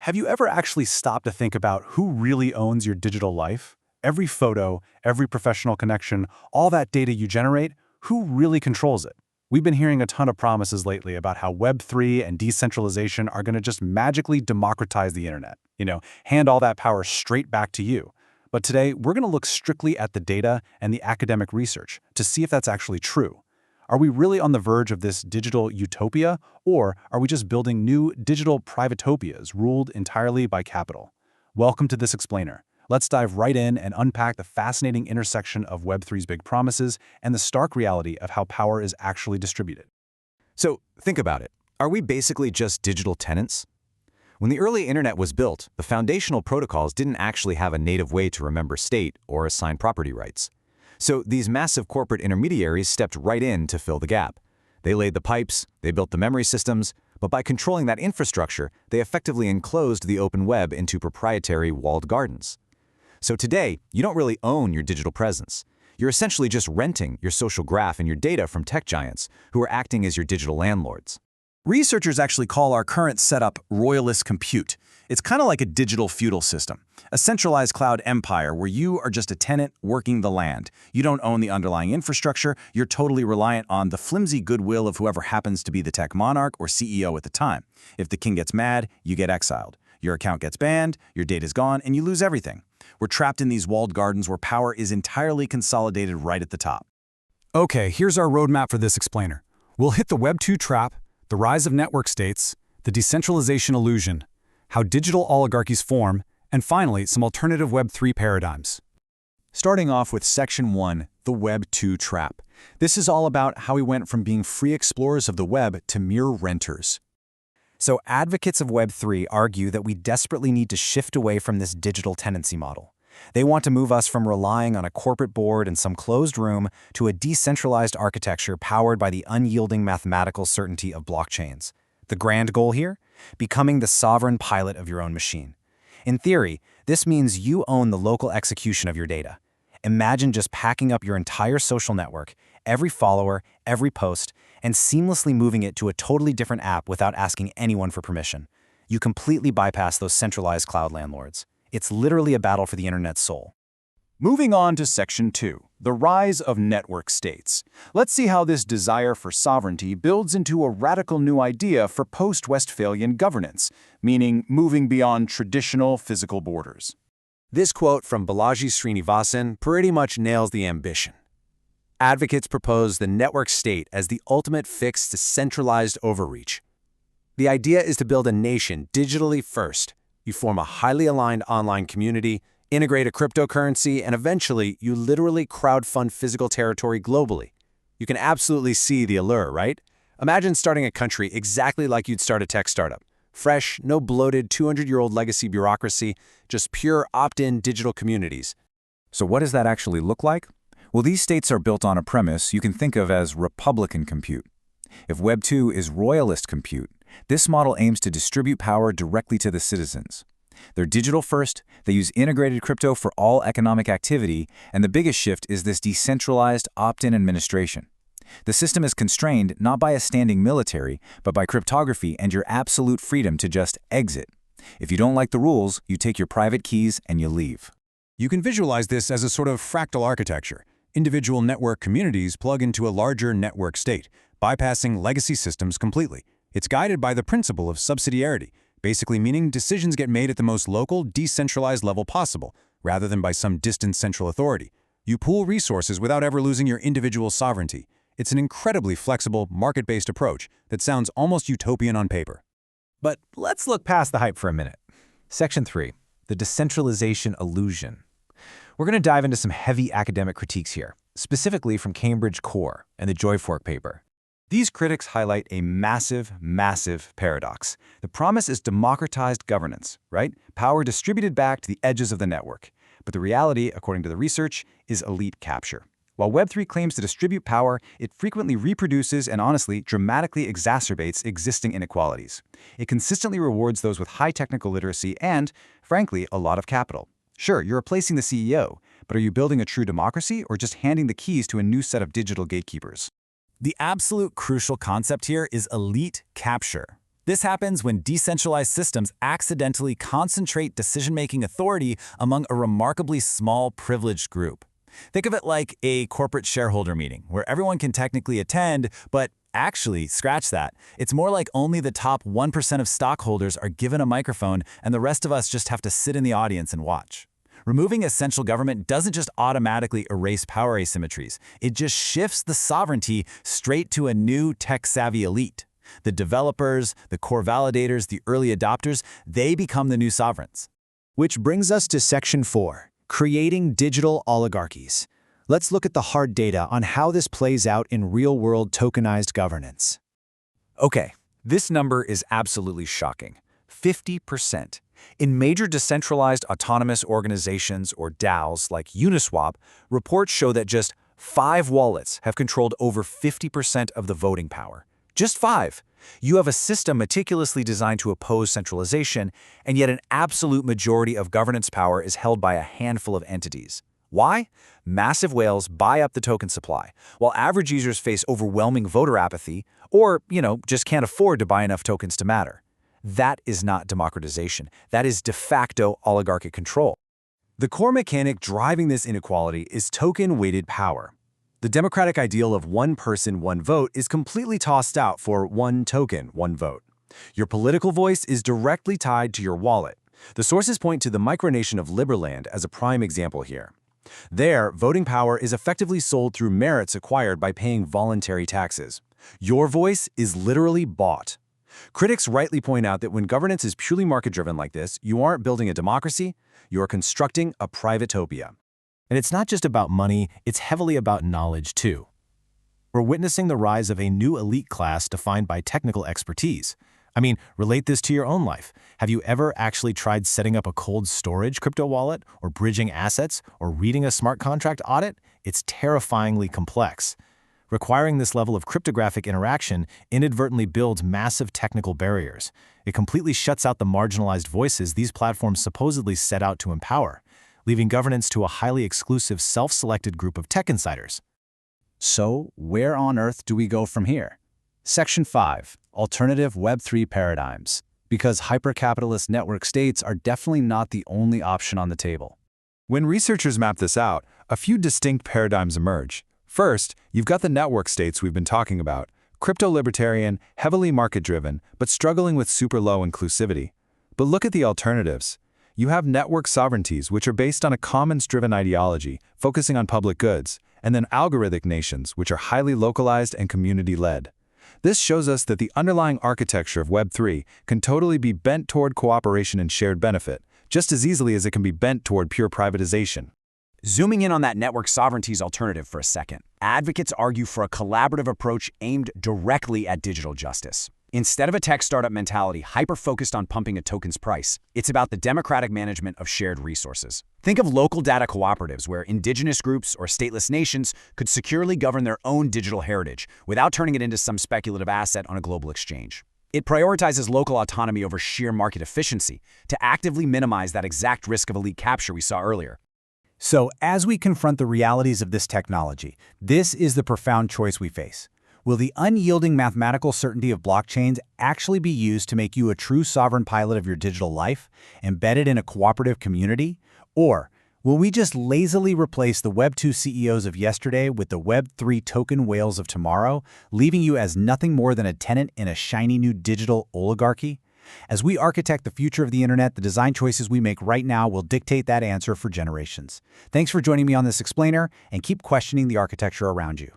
Have you ever actually stopped to think about who really owns your digital life? Every photo, every professional connection, all that data you generate, who really controls it? We've been hearing a ton of promises lately about how Web3 and decentralization are going to just magically democratize the internet. Hand all that power straight back to you. But today, we're going to look strictly at the data and the academic research to see if that's actually true. Are we really on the verge of this digital utopia, or are we just building new digital privatopias ruled entirely by capital? Welcome to This Explainer. Let's dive right in and unpack the fascinating intersection of Web3's big promises and the stark reality of how power is actually distributed. So think about it. Are we basically just digital tenants? When the early internet was built, the foundational protocols didn't actually have a native way to remember state or assign property rights. So these massive corporate intermediaries stepped right in to fill the gap. They laid the pipes, they built the memory systems, but by controlling that infrastructure, they effectively enclosed the open web into proprietary walled gardens. So today, you don't really own your digital presence. You're essentially just renting your social graph and your data from tech giants who are acting as your digital landlords. Researchers actually call our current setup royalist compute. It's kind of like a digital feudal system, a centralized cloud empire where you are just a tenant working the land. You don't own the underlying infrastructure. You're totally reliant on the flimsy goodwill of whoever happens to be the tech monarch or CEO at the time. If the king gets mad, you get exiled. Your account gets banned, your data's gone, and you lose everything. We're trapped in these walled gardens where power is entirely consolidated right at the top. Okay, here's our roadmap for This Explainer. We'll hit the Web2 trap, the rise of network states, the decentralization illusion, how digital oligarchies form, and finally, some alternative Web3 paradigms. Starting off with Section 1, the Web2 trap. This is all about how we went from being free explorers of the web to mere renters. So advocates of Web3 argue that we desperately need to shift away from this digital tenancy model. They want to move us from relying on a corporate board in some closed room to a decentralized architecture powered by the unyielding mathematical certainty of blockchains. The grand goal here? Becoming the sovereign pilot of your own machine. In theory, this means you own the local execution of your data. Imagine just packing up your entire social network, every follower, every post, and seamlessly moving it to a totally different app without asking anyone for permission. You completely bypass those centralized cloud landlords. It's literally a battle for the internet's soul. Moving on to Section 2, the rise of network states. Let's see how this desire for sovereignty builds into a radical new idea for post-Westphalian governance, meaning moving beyond traditional physical borders. This quote from Balaji Srinivasan pretty much nails the ambition. Advocates propose the network state as the ultimate fix to centralized overreach. The idea is to build a nation digitally first. You form a highly aligned online community, integrate a cryptocurrency, and eventually you literally crowdfund physical territory globally. You can absolutely see the allure, right? Imagine starting a country exactly like you'd start a tech startup. Fresh, no bloated 200-year-old legacy bureaucracy, just pure opt-in digital communities. So what does that actually look like? Well, these states are built on a premise you can think of as Republican compute. If Web2 is royalist compute, this model aims to distribute power directly to the citizens. They're digital first, they use integrated crypto for all economic activity, and the biggest shift is this decentralized opt-in administration. The system is constrained not by a standing military, but by cryptography and your absolute freedom to just exit. If you don't like the rules, you take your private keys and you leave. You can visualize this as a sort of fractal architecture. Individual network communities plug into a larger network state, bypassing legacy systems completely. It's guided by the principle of subsidiarity, basically meaning decisions get made at the most local, decentralized level possible, rather than by some distant central authority. You pool resources without ever losing your individual sovereignty. It's an incredibly flexible, market-based approach that sounds almost utopian on paper. But let's look past the hype for a minute. Section 3, the decentralization illusion. We're going to dive into some heavy academic critiques here, specifically from Cambridge Core and the Joyfork paper. These critics highlight a massive, massive paradox. The promise is democratized governance, right? Power distributed back to the edges of the network. But the reality, according to the research, is elite capture. While Web3 claims to distribute power, it frequently reproduces and honestly, dramatically exacerbates existing inequalities. It consistently rewards those with high technical literacy and, frankly, a lot of capital. Sure, you're replacing the CEO, but are you building a true democracy or just handing the keys to a new set of digital gatekeepers? The absolute crucial concept here is elite capture. This happens when decentralized systems accidentally concentrate decision-making authority among a remarkably small privileged group. Think of it like a corporate shareholder meeting, where everyone can technically attend, but actually, scratch that. It's more like only the top 1% of stockholders are given a microphone and the rest of us just have to sit in the audience and watch. Removing a central government doesn't just automatically erase power asymmetries. It just shifts the sovereignty straight to a new tech-savvy elite. The developers, the core validators, the early adopters, they become the new sovereigns. Which brings us to Section 4, creating digital oligarchies. Let's look at the hard data on how this plays out in real-world tokenized governance. Okay, this number is absolutely shocking. 50%. In major decentralized autonomous organizations, or DAOs, like Uniswap, reports show that just 5 wallets have controlled over 50% of the voting power. Just 5. You have a system meticulously designed to oppose centralization, and yet an absolute majority of governance power is held by a handful of entities. Why? Massive whales buy up the token supply, while average users face overwhelming voter apathy, or, just can't afford to buy enough tokens to matter. That is not democratization. That is de facto oligarchic control. The core mechanic driving this inequality is token-weighted power. The democratic ideal of one person, one vote is completely tossed out for one token, one vote. Your political voice is directly tied to your wallet. The sources point to the micronation of Liberland as a prime example here. There, voting power is effectively sold through merits acquired by paying voluntary taxes. Your voice is literally bought. Critics rightly point out that when governance is purely market-driven like this, you aren't building a democracy, you are constructing a privatopia. And it's not just about money, it's heavily about knowledge too. We're witnessing the rise of a new elite class defined by technical expertise. Relate this to your own life. Have you ever actually tried setting up a cold storage crypto wallet, or bridging assets, or reading a smart contract audit? It's terrifyingly complex. Requiring this level of cryptographic interaction inadvertently builds massive technical barriers. It completely shuts out the marginalized voices these platforms supposedly set out to empower, leaving governance to a highly exclusive, self-selected group of tech insiders. So, where on earth do we go from here? Section 5, alternative Web3 paradigms. Because hyper-capitalist network states are definitely not the only option on the table. When researchers map this out, a few distinct paradigms emerge. First, you've got the network states we've been talking about, crypto-libertarian, heavily market-driven, but struggling with super low inclusivity. But look at the alternatives. You have network sovereignties, which are based on a commons-driven ideology, focusing on public goods, and then algorithmic nations, which are highly localized and community-led. This shows us that the underlying architecture of Web3 can totally be bent toward cooperation and shared benefit, just as easily as it can be bent toward pure privatization. Zooming in on that network sovereignties alternative for a second, advocates argue for a collaborative approach aimed directly at digital justice. Instead of a tech startup mentality hyper-focused on pumping a token's price, it's about the democratic management of shared resources. Think of local data cooperatives where indigenous groups or stateless nations could securely govern their own digital heritage without turning it into some speculative asset on a global exchange. It prioritizes local autonomy over sheer market efficiency to actively minimize that exact risk of elite capture we saw earlier. So, as we confront the realities of this technology, this is the profound choice we face. Will the unyielding mathematical certainty of blockchains actually be used to make you a true sovereign pilot of your digital life, embedded in a cooperative community? Or will we just lazily replace the Web2 CEOs of yesterday with the Web3 token whales of tomorrow, leaving you as nothing more than a tenant in a shiny new digital oligarchy? As we architect the future of the internet, the design choices we make right now will dictate that answer for generations. Thanks for joining me on this explainer, and keep questioning the architecture around you.